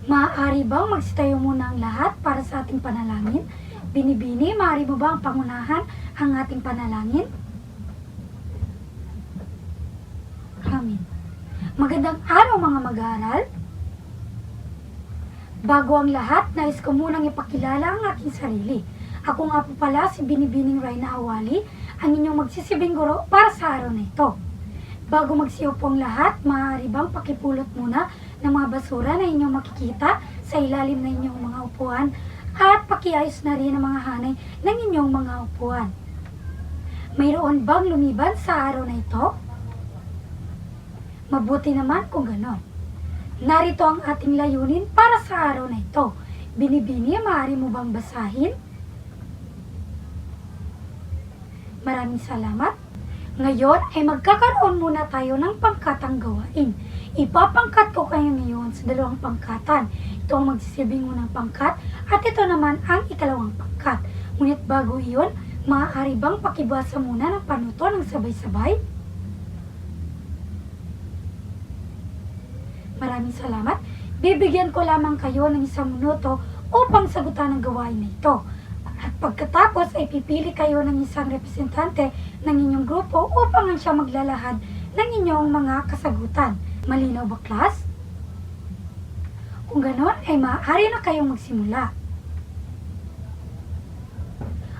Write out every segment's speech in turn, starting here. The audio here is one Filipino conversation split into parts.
Maaari bang magsitayo muna ang lahat para sa ating panalangin? Binibini, maaari mo ba ang pangunahan ang ating panalangin? Amen. Magandang araw mga mag-aaral. Bago ang lahat, nais ko munang ipakilala ang aking sarili. Ako nga po pala si Binibining Rayna Awali, ang inyong magsisibing guro para sa araw na ito. Bago magsiupo ang lahat, maaari bang pakipulot muna ng mga basura na inyong makikita sa ilalim ng inyong mga upuan at pakiayos na rin ang mga hanay ng inyong mga upuan. Mayroon bang lumiban sa araw na ito? Mabuti naman kung ganon. Narito ang ating layunin para sa araw na ito. Binibini, maaari mo bang basahin? Maraming salamat. Ngayon ay magkakaroon muna tayo ng pangkatang gawain. Ipapangkat ko kayo ngayon sa dalawang pangkatan. Ito ang magsisilbing unang pangkat at ito naman ang ikalawang pangkat. Ngunit bago iyon, maaari bang pakibasa muna ng panuto ng sabay-sabay? Maraming salamat. Bibigyan ko lamang kayo ng 1 minuto upang sagutan ang gawain na ito. At pagkatapos ay pipili kayo ng isang representante ng inyong grupo upang siya maglalahad ng inyong mga kasagutan. Malinaw ba, class? Kung ganon, ay maaari na kayong magsimula.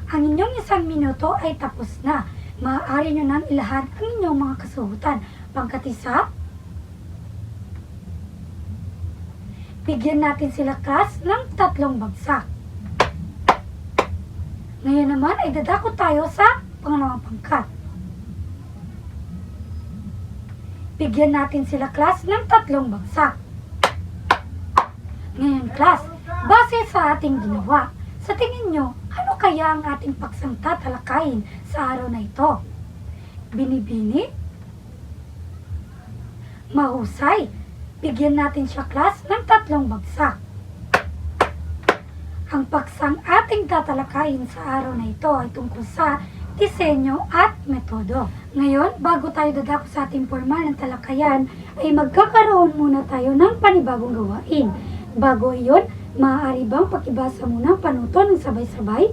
Ang inyong 1 minuto ay tapos na. Maaari nyo nang ilahad ang inyong mga kasagutan. Pagkatisa, bigyan natin sila, class, ng 3 bagsak. Ngayon naman ay dadako tayo sa pangalawang pangkat. Bigyan natin sila, class, ng 3 bagsak. Ngayon, class, base sa ating ginawa, sa tingin nyo, ano kaya ang ating paksang tatalakayin sa araw na ito? Binibini? Mahusay. Bigyan natin siya, class, ng 3 bagsak. Ang paksang ating tatalakayin sa araw na ito ay tungkol sa disenyo at metodo. Ngayon, bago tayo dadako sa ating formal ng talakayan, ay magkakaroon muna tayo ng panibagong gawain. Bago iyon, maaari bang pakibasa muna ang panuto ng sabay-sabay?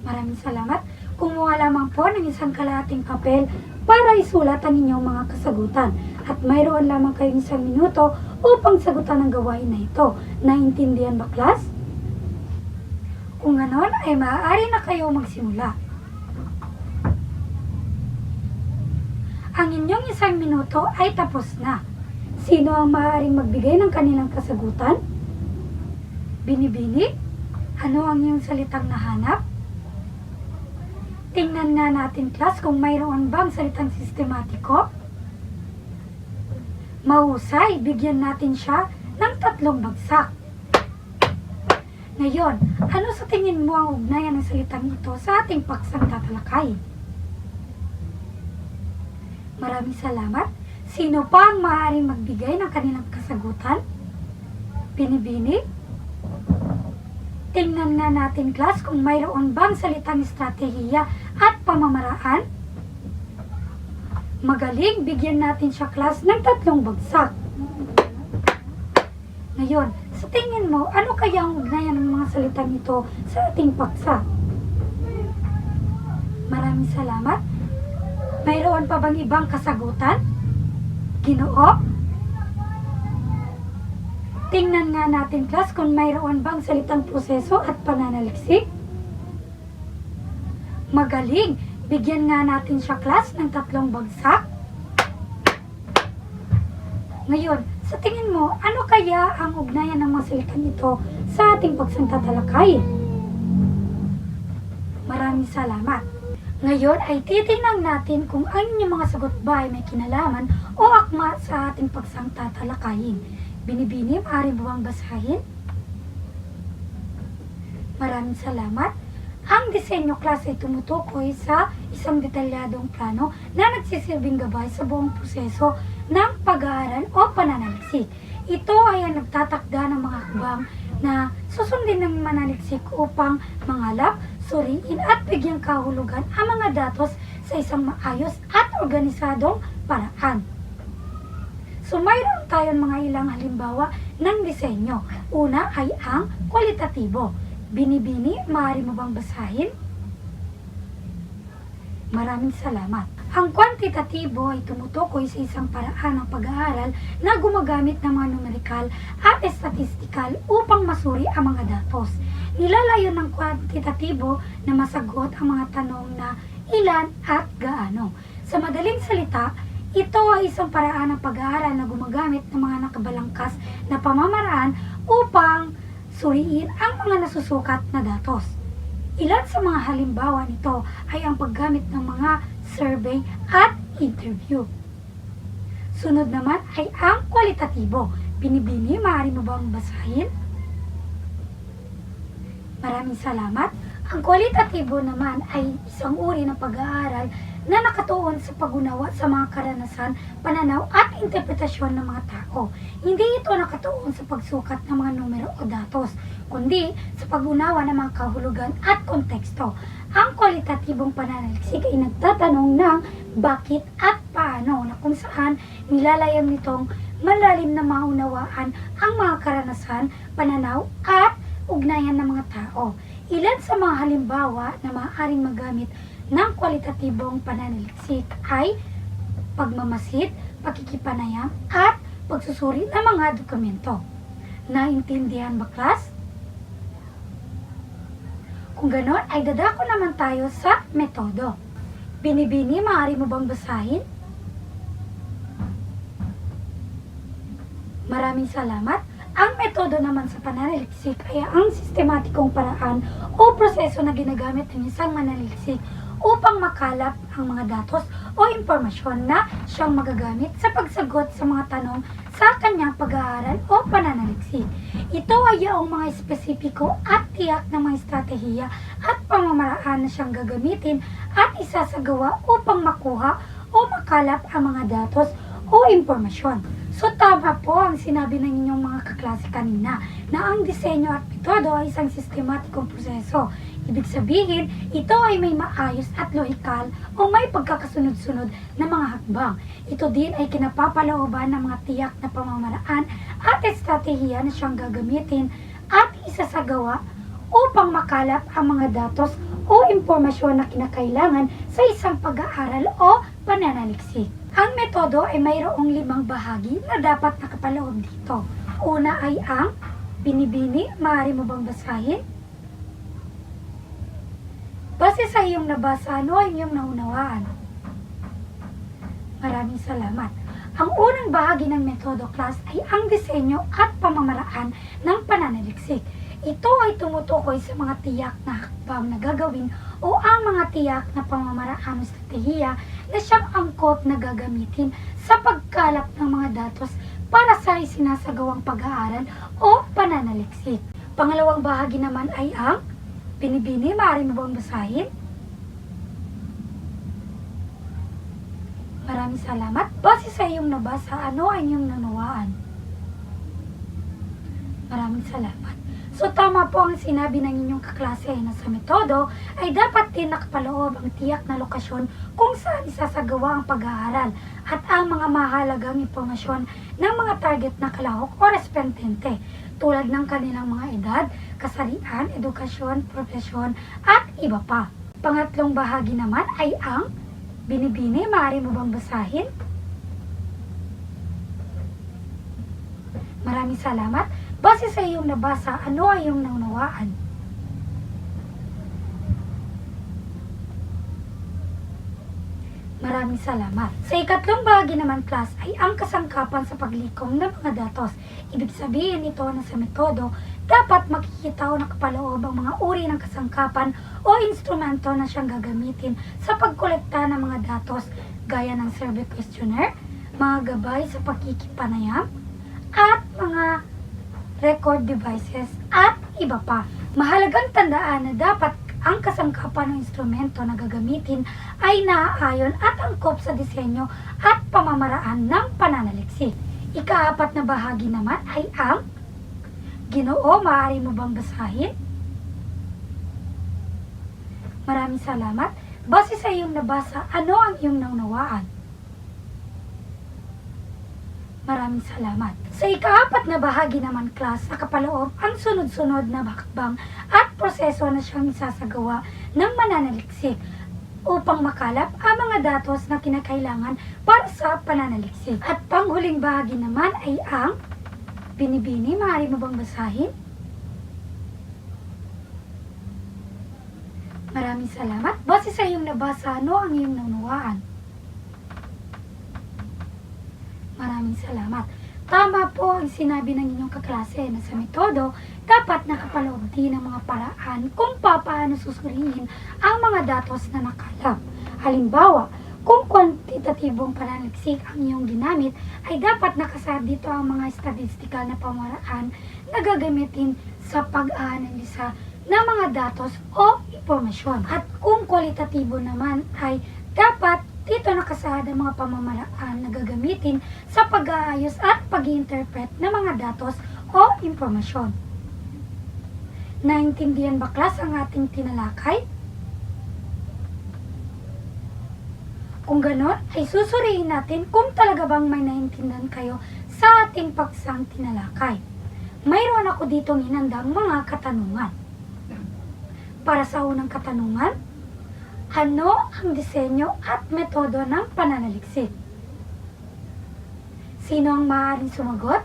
Maraming salamat. Kumuha lamang po ng isang kalahating papel para isulat ang inyong mga kasagutan. At mayroon lamang kayong 1 minuto upang sagutan ang gawain na ito. Naintindihan ba, class? Kung ganon, ay maaari na kayo magsimula. Ang inyong 1 minuto ay tapos na. Sino ang maaaring magbigay ng kanilang kasagutan? Binibini? Ano ang iyong salitang nahanap? Tingnan nga natin, class, kung mayroon bang salitang sistematiko. Mahusay, bigyan natin siya ng 3 bagsak. Ngayon, ano sa tingin mo ang ugnayan ng salitang ito sa ating paksang tatalakayin? Maraming salamat. Sino pa ang maaaring magbigay ng kanilang kasagutan? Binibini? Tingnan nga natin, class, kung mayroon bang salitang estratehiya at pamamaraan. Magaling, bigyan natin siya, class, ng 3 bagsak. Ngayon, sa tingin mo, ano kaya ang ugnayan ng mga salitang ito sa ating paksa? Maraming salamat. Mayroon pa bang ibang kasagutan? Ginoo? Tingnan nga natin, class, kung mayroon bang salitang proseso at pananaliksik. Magaling, bigyan nga natin siya, class, ng 3 bagsak. Ngayon, sa tingin mo, ano kaya ang ugnayan ng mga salitang ito sa ating paksang tatalakayin? Maraming salamat. Ngayon ay titingnan natin kung ang inyong mga sagot ba ay may kinalaman o akma sa ating paksang tatalakayin. Binibini, maaari mo bang basahin? Maraming salamat. Ang disenyo, class, ay tumutukoy sa isang detalyadong plano na nagsisilbing gabay sa buong proseso ng pag-aaral o pananaliksik. Ito ay ang nagtatakda ng mga hakbang na susundin ng manaliksik upang mangalap, suriin at bigyang kahulugan ang mga datos sa isang maayos at organisadong paraan. So mayroon tayong mga ilang halimbawa ng disenyo. Una ay ang kwalitatibo. Binibini, maaari mo bang basahin? Maraming salamat. Ang kwantitatibo ay tumutukoy sa isang paraan ng pag-aaral na gumagamit ng mga numerikal at statistikal upang masuri ang mga datos. Nilalayo ng kwantitatibo na masagot ang mga tanong na ilan at gaano. Sa madaling salita, ito ay isang paraan ng pag-aaral na gumagamit ng mga nakabalangkas na pamamaraan upang suriin ang mga nasusukat na datos. Ilan sa mga halimbawa nito ay ang paggamit ng mga survey at interview. Sunod naman ay ang kwalitatibo. Binibini, maaari mo bang basahin? Maraming salamat. Ang kwalitatibo naman ay isang uri ng pag-aaral na nakatuon sa pag-unawa sa mga karanasan, pananaw at interpretasyon ng mga tao. Hindi ito nakatuon sa pagsukat ng mga numero o datos, kundi sa pag-unawa ng mga kahulugan at konteksto. Ang kwalitatibong pananaliksik ay nagtatanong ng bakit at paano, na kung saan nilalayang nitong malalim na maunawaan ang mga karanasan, pananaw at ugnayan ng mga tao. Ilan sa mga halimbawa na maaaring magamit ng kwalitatibong pananaliksik ay pagmamasid, pakikipanayam, at pagsusuri ng mga dokumento. Naintindihan ba, class? Kung ganon, ay dadako naman tayo sa metodo. Binibini, maaari mo bang basahin? Maraming salamat. Ang metodo naman sa pananaliksik ay ang sistematikong paraan o proseso na ginagamit ng isang mananaliksik upang makalap ang mga datos o impormasyon na siyang magagamit sa pagsagot sa mga tanong sa kanyang pag-aaral o pananaliksik. Ito ay ang mga espesipiko at tiyak na mga estratehiya at pamamaraan na siyang gagamitin at isasagawa upang makuha o makalap ang mga datos o impormasyon. So tama po ang sinabi ng inyong mga kaklase kanina na ang disenyo at metodo ay isang sistematikong proseso. Ibig sabihin, ito ay may maayos at lohikal o may pagkakasunod-sunod na mga hakbang. Ito din ay kinapapalooban ng mga tiyak na pamamaraan at estratehiya na siyang gagamitin at isasagawa upang makalap ang mga datos o impormasyon na kinakailangan sa isang pag-aaral o pananaliksik. Ang metodo ay mayroong 5 bahagi na dapat nakapaloob dito. Una ay ang binibini, maaari mo bang basahin? Base sa iyong nabasa, ano ay iyong naunawaan? Maraming salamat. Ang unang bahagi ng metodo, class, ay ang disenyo at pamamaraan ng pananaliksik. Ito ay tumutukoy sa mga tiyak na hakbang na gagawin o ang mga tiyak na pamamaraan o estratehiya na siyang angkop na gagamitin sa pagkalap ng mga datos para sa isinasagawang pag-aaral o pananaliksik. Pangalawang bahagi naman ay ang binibini, maaari mo bang basahin? Maraming salamat. Base sa iyong nabasa, ano ay iyong nanawaan? Maraming salamat. So tama po ang sinabi ng inyong kaklase na sa metodo ay dapat din nakapaloob ang tiyak na lokasyon kung saan isasagawa ang pag-aaral at ang mga mahalagang impormasyon ng mga target na kalahok o respondente tulad ng kanilang mga edad, kasarian, edukasyon, profesyon at iba pa. Pangatlong bahagi naman ay ang binibini, maaari mo bang basahin? Maraming salamat. Base sa iyong nabasa, ano ay iyong naunawaan? Maraming salamat. Sa ikatlong bahagi naman, class, ay ang kasangkapan sa paglikom ng mga datos. Ibig sabihin ito na sa metodo, dapat makikita o nakapaloob ang mga uri ng kasangkapan o instrumento na siyang gagamitin sa pagkolekta ng mga datos gaya ng survey questionnaire, mga gabay sa pakikipanayam, at mga record devices, at iba pa. Mahalagang tandaan na dapat ang kasangkapan ng instrumento na gagamitin ay naaayon at angkop sa disenyo at pamamaraan ng pananaliksik. Ika-4 na bahagi naman ay ang Ginoo, maaari mo bang basahin? Maraming salamat. Base sa iyong nabasa, ano ang iyong naunawaan? Maraming salamat. Sa ika-4 na bahagi naman, class, nakapaloob ang sunod-sunod na hakbang at proseso na siyang isasagawa ng mananaliksik upang makalap ang mga datos na kinakailangan para sa pananaliksik. At panghuling bahagi naman ay ang binibini. Maaari mo bang basahin? Maraming salamat. Base sa iyong nabasa, ano ang iyong naunawaan? Maraming salamat. Tama po ang sinabi ng inyong kaklase na sa metodo, dapat nakapaloob din ang mga paraan kung paano susuriin ang mga datos na nakalap. Halimbawa, kung kwantitatibong pananaliksik ang iyong ginamit, ay dapat nakasaad dito ang mga statistical na pamaraan na gagamitin sa pag-aanalisa ng mga datos o impormasyon. At kung kwalitatibo naman, ay dapat dito nakasaad ang mga pamamaraan na gagamitin sa pag-aayos at pag-i-interpret ng mga datos o impormasyon. Naintindihan ba, class, ang ating tinalakay? Kung ganon, ay susuriin natin kung talaga bang may naintindihan kayo sa ating paksang tinalakay. Mayroon ako ditong inandang mga katanungan. Para sa unang katanungan, ano ang disenyo at metodo ng pananaliksik? Sino ang maaaring sumagot?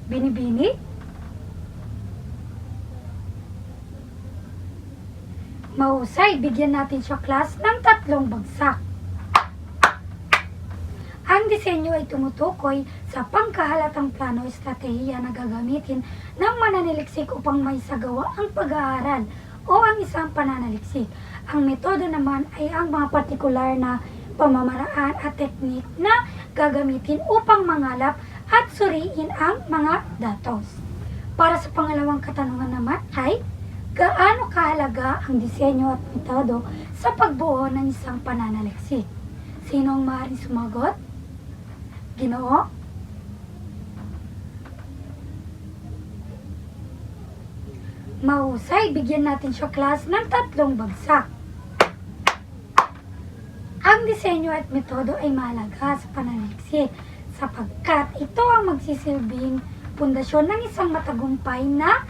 Binibini? Mahusay, bigyan natin siya, class, ng 3 bagsak. Ang disenyo ay tumutukoy sa pangkahalatang plano o estratehiya na gagamitin ng mananaliksik upang maisagawa ang pag-aaral o ang isang pananaliksik. Ang metodo naman ay ang mga partikular na pamamaraan at teknik na gagamitin upang mangalap at suriin ang mga datos. Para sa pangalawang katanungan naman ay, gaano kahalaga ang disenyo at metodo sa pagbuo ng isang pananaliksik? Sino ang maaaring sumagot? Ginoo? Mahusay, bigyan natin siya, class, ng 3 bagsak. Ang disenyo at metodo ay mahalaga sa pananaliksik sapagkat ito ang magsisilbing pundasyon ng isang matagumpay na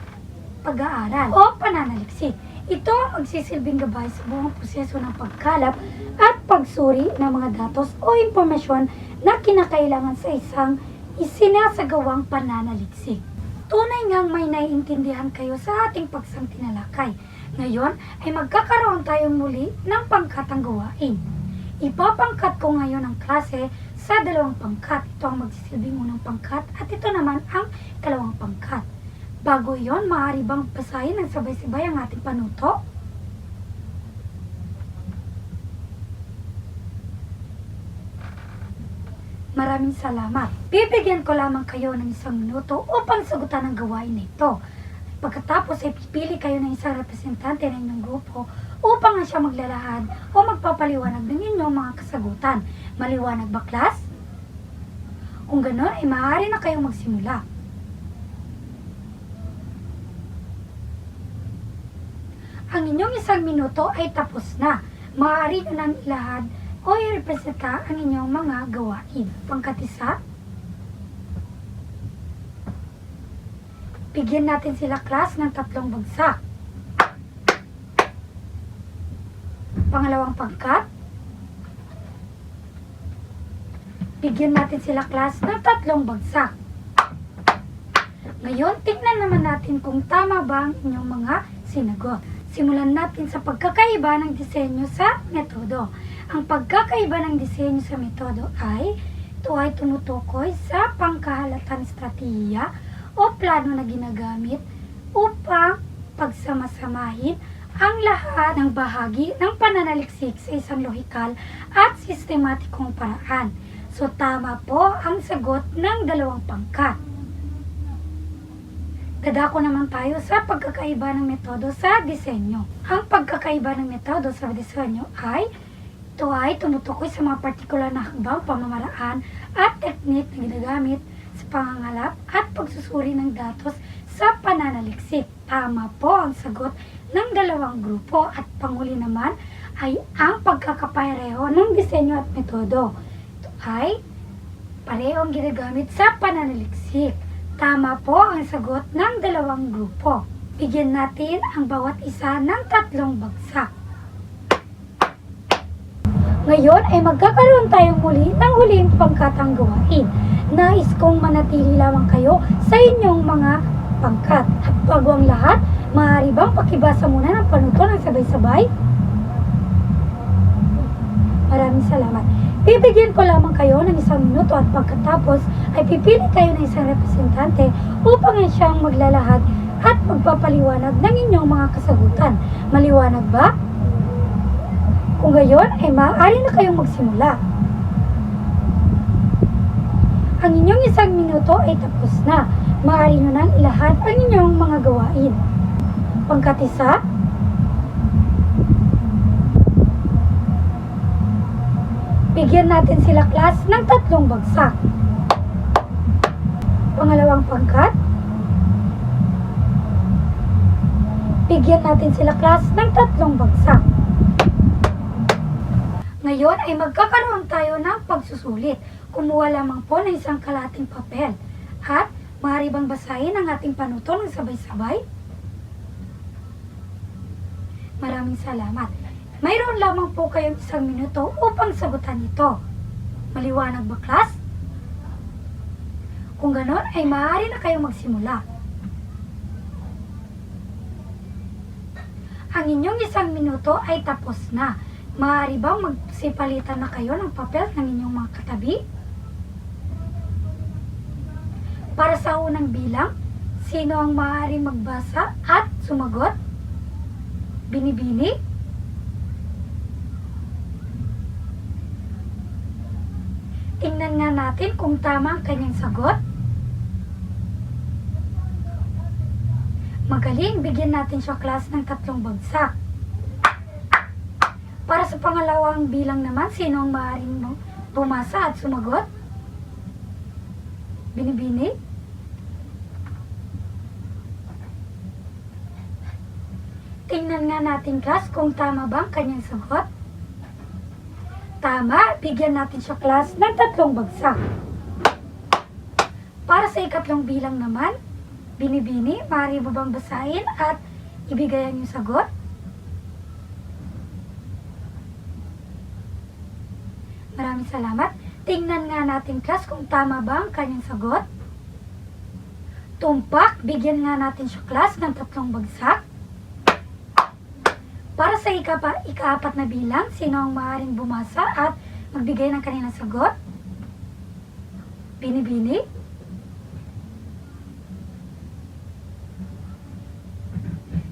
pag-aaral o pananaliksik. Ito ang magsisilbing gabay sa buong proseso ng pagkalap at pagsuri ng mga datos o impormasyon na kinakailangan sa isang isinasagawang pananaliksik. Tunay ngang may naiintindihan kayo sa ating paksang tinalakay. Ngayon ay magkakaroon tayong muli ng pangkatang gawain. Ipapangkat ko ngayon ang klase sa 2 pangkat. Ito ang magsisilbing unang pangkat at ito naman ang 2 pangkat. Bago yon, maaari bang basahin ng sabay-sabay ang ating panuto? Maraming salamat. Bibigyan ko lamang kayo ng 1 minuto upang sagutan ang gawain na ito. Pagkatapos ay pipili kayo ng isang representante ng inyong grupo upang siya maglalahad o magpapaliwanag ng inyong mga kasagutan. Maliwanag ba, class? Kung ganoon ay maaari na kayong magsimula. Ang inyong 1 minuto ay tapos na. Maaari nyo nang ilahad o i-representa ang inyong mga gawain. Pangkat-1, bigyan natin sila, class, ng 3 bagsak. Pangalawang pangkat, bigyan natin sila, class, ng 3 bagsak. Ngayon, tingnan naman natin kung tama ba ang inyong mga sinagot. Simulan natin sa pagkakaiba ng disenyo sa metodo. Ang pagkakaiba ng disenyo sa metodo ay, ito ay tumutukoy sa pangkahalatang estratehiya o plano na ginagamit upang pagsamasamahin ang lahat ng bahagi ng pananaliksik sa isang lohikal at sistematikong paraan. So, tama po ang sagot ng 2 pangkat. Dadako naman tayo sa pagkakaiba ng metodo sa disenyo. Ang pagkakaiba ng metodo sa disenyo ay, ito ay tumutukoy sa mga partikular na hakbang, pamamaraan at teknik na ginagamit sa pangangalap at pagsusuri ng datos sa pananaliksik. Tama po ang sagot ng 2 grupo at panghuli naman ay ang pagkakapareho ng disenyo at metodo. Ito ay Parehong ginagamit sa pananaliksik. Tama po ang sagot ng dalawang grupo. Bigyan natin ang bawat isa ng 3 bagsak. Ngayon ay magkakaroon tayong muli ng huling pangkatang gawain. Nais kong manatili lamang kayo sa inyong mga pangkat. At bago ang lahat, maaari bang pakibasa muna ng panuto ng sabay-sabay? Maraming salamat. Bibigyan ko lamang kayo ng 1 minuto at pagkatapos ay pipili kayo ng isang representante upang siyang maglalahad at magpapaliwanag ng inyong mga kasagutan. Maliwanag ba? Kung gayon ay maaari na kayong magsimula. Ang inyong 1 minuto ay tapos na. Maaari nyo nang ilahad ang inyong mga gawain. Pangkat 1, bigyan natin sila class ng 3 bagsak. Pangalawang pangkat, bigyan natin sila class ng 3 bagsak. Ngayon ay magkakaroon tayo ng pagsusulit. Kumuha lamang po ng 1 kalahating papel. At maaari bang basahin ang ating panuto ng sabay-sabay? Maraming salamat. Mayroon lamang po kayong 1 minuto upang sagutan ito. Maliwanag ba, class? Kung ganon, ay maaari na kayong magsimula. Ang inyong 1 minuto ay tapos na. Maaari bang magsipalitan na kayo ng papel ng inyong mga katabi? Para sa unang bilang, sino ang maaaring magbasa at sumagot? Binibini? Tingnan nga natin kung tama ang kanyang sagot. Magaling, bigyan natin siya class ng 3 bagsak. Para sa pangalawang bilang naman, sino ang maaaring bumasa at sumagot? Binibini? Tingnan nga natin, class, kung tama ba ang kanyang sagot. Tama, bigyan natin siya class ng 3 bagsak. Para sa ikatlong bilang naman, binibini, maaari mo bang basahin at ibigay ang iyong sagot? Maraming salamat. Tingnan nga natin, class, kung tama ba ang kanyang sagot. Tumpak, bigyan nga natin siya class ng 3 bagsak. Para sa ika-4 na bilang, sino ang maaaring bumasa at magbigay ng kanilang sagot? Binibini?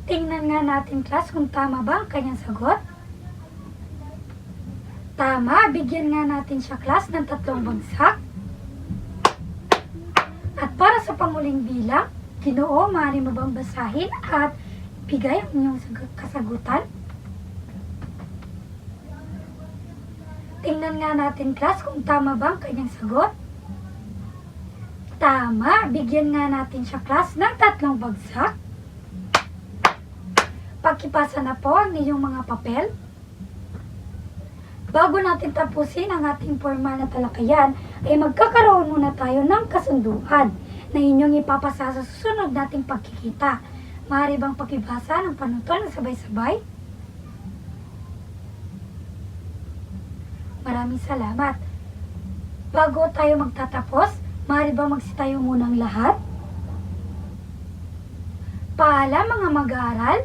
Tingnan nga natin, class, kung tama ba ang kanyang sagot. Tama, bigyan nga natin siya class ng 3 bagsak. At para sa panguling bilang, Ginoo, maaari mo bang basahin at bigay ang inyong kasagutan? Tingnan nga natin, class, kung tama ba ang kanyang sagot. Tama, bigyan nga natin siya class ng 3 bagsak. Pakipasa na po ang inyong mga papel. Bago natin tapusin ang ating formal na talakayan, ay magkakaroon muna tayo ng kasunduan na inyong ipapasa sa susunod nating pagkikita. Maaari bang pakibasa ng panuto ng sabay-sabay? Maraming salamat. Bago tayo magtatapos, maaari bang magsitayo munang lahat? Paalam mga mag-aaral.